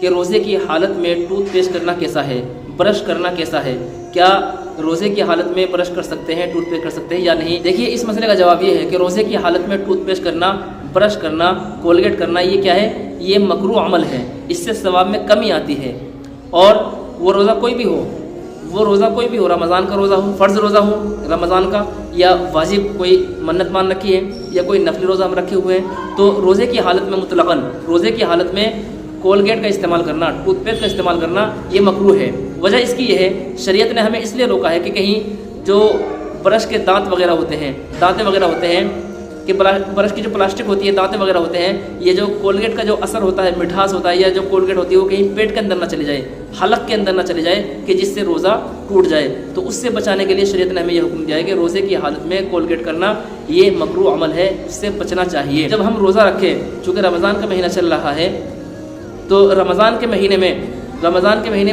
کہ روزے کی حالت میں ٹوتھ پیسٹ کرنا کیسا ہے، برش کرنا کیسا ہے، کیا روزے کی حالت میں برش کر سکتے ہیں، ٹوتھ پیسٹ کر سکتے ہیں یا نہیں؟ دیکھیے اس مسئلے کا جواب یہ ہے کہ روزے کی حالت میں ٹوتھ پیسٹ کرنا، برش کرنا، کولگیٹ کرنا یہ کیا ہے، یہ مکروہ عمل ہے، اس سے ثواب میں کمی آتی ہے۔ اور وہ روزہ کوئی بھی ہو، رمضان کا روزہ ہو، فرض روزہ ہو رمضان کا، یا واجب کوئی منت مان رکھی ہے، یا کوئی نفلی روزہ ہم رکھے ہوئے ہیں، تو روزے کی حالت میں مطلقاً روزے کی حالت میں کولگیٹ کا استعمال کرنا، ٹوتھ پیسٹ کا استعمال کرنا یہ مکروہ ہے۔ وجہ اس کی یہ ہے، شریعت نے ہمیں اس لیے روکا ہے کہ کہیں جو برش کے دانت وغیرہ ہوتے ہیں، دانتیں وغیرہ ہوتے ہیں، کہ برش کی جو پلاسٹک ہوتی ہے، دانتیں وغیرہ ہوتے ہیں، یہ جو کولگیٹ کا جو اثر ہوتا ہے، مٹھاس ہوتا ہے، یا جو کولگیٹ ہوتی ہے وہ کہیں پیٹ کے اندر نہ چلی جائے، حلق کے اندر نہ چلی جائے کہ جس سے روزہ ٹوٹ جائے۔ تو اس سے بچانے کے لیے شریعت نے ہمیں یہ حکم دیا ہے کہ روزے کی حالت میں کولگیٹ کرنا یہ مکروہ عمل ہے، اس سے بچنا چاہیے۔ جب ہم روزہ رکھیں، چونکہ رمضان کا مہینہ چل رہا ہے، تو رمضان کے مہینے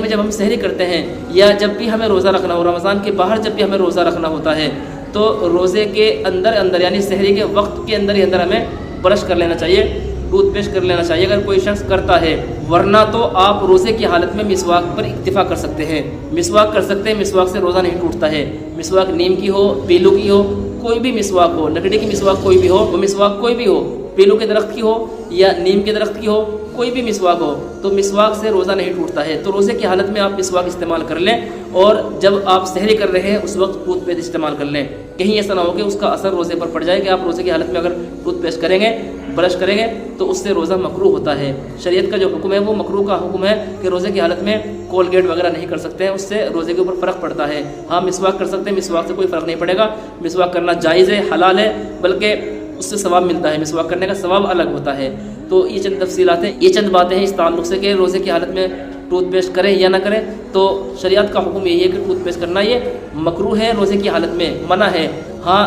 میں جب ہم سحری کرتے ہیں، یا جب بھی ہمیں روزہ رکھنا ہو، رمضان کے باہر جب بھی ہمیں روزہ رکھنا ہوتا ہے، تو روزے کے اندر یعنی سحری کے وقت کے اندر ہی اندر ہمیں برش کر لینا چاہیے، ٹوتھ پیسٹ کر لینا چاہیے اگر کوئی شخص کرتا ہے۔ ورنہ تو آپ روزے کی حالت میں مسواک پر اکتفا کر سکتے ہیں، مسواک کر سکتے ہیں، مسواک سے روزہ نہیں ٹوٹتا ہے۔ مسواک نیم کی ہو، پیلو کی ہو، کوئی بھی مسواک ہو، لکڑی کی مسواک کوئی بھی ہو، وہ مسواک کوئی بھی ہو، پیلو کے درخت کی ہو یا نیم کے درخت کی ہو، کوئی بھی مسواک ہو، تو مسواک سے روزہ نہیں ٹوٹتا ہے۔ تو روزے کی حالت میں آپ مسواک استعمال کر لیں، اور جب آپ سحری کر رہے ہیں اس وقت ٹوتھ پیسٹ استعمال کر لیں۔ کہیں ایسا نہ ہو کہ اس کا اثر روزے پر پڑ جائے کہ آپ روزے کی حالت میں اگر ٹوتھ پیسٹ کریں گے، برش کریں گے تو اس سے روزہ مکروہ ہوتا ہے۔ شریعت کا جو حکم ہے وہ مکروہ کا حکم ہے کہ روزے کی حالت میں کولگیٹ وغیرہ نہیں کر سکتے ہیں، اس سے روزے کے اوپر فرق پڑتا ہے۔ ہاں مسواک کر سکتے ہیں، مسواک سے کوئی فرق نہیں پڑے گا، مسواک کرنا جائز ہے، حلال ہے، بلکہ اس سے ثواب ملتا ہے، مسواک کرنے کا ثواب الگ ہوتا ہے۔ تو یہ چند تفصیلات ہیں، یہ چند باتیں ہیں اس تعلق سے کہ روزے کی حالت میں ٹوتھ پیسٹ کریں یا نہ کریں۔ تو شریعت کا حکم یہی ہے کہ ٹوتھ پیسٹ کرنا یہ مکروہ ہے، روزے کی حالت میں منع ہے۔ ہاں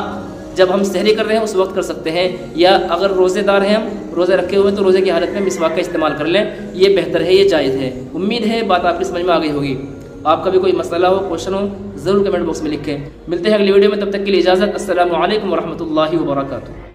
جب ہم سحری کر رہے ہیں اس وقت کر سکتے ہیں، یا اگر روزے دار ہیں، ہم روزے رکھے ہوئے تو روزے کی حالت میں مسواک کا استعمال کر لیں، یہ بہتر ہے، یہ جائز ہے۔ امید ہے بات آپ کی سمجھ میں آ گئی ہوگی۔ آپ کا بھی کوئی مسئلہ ہو، کوشچن ہو، ضرور کمنٹ باکس میں لکھیں۔ ملتے ہیں اگلی ویڈیو میں، تب تک کے لیے اجازت۔ السلام علیکم ورحمۃ اللہ وبرکاتہ۔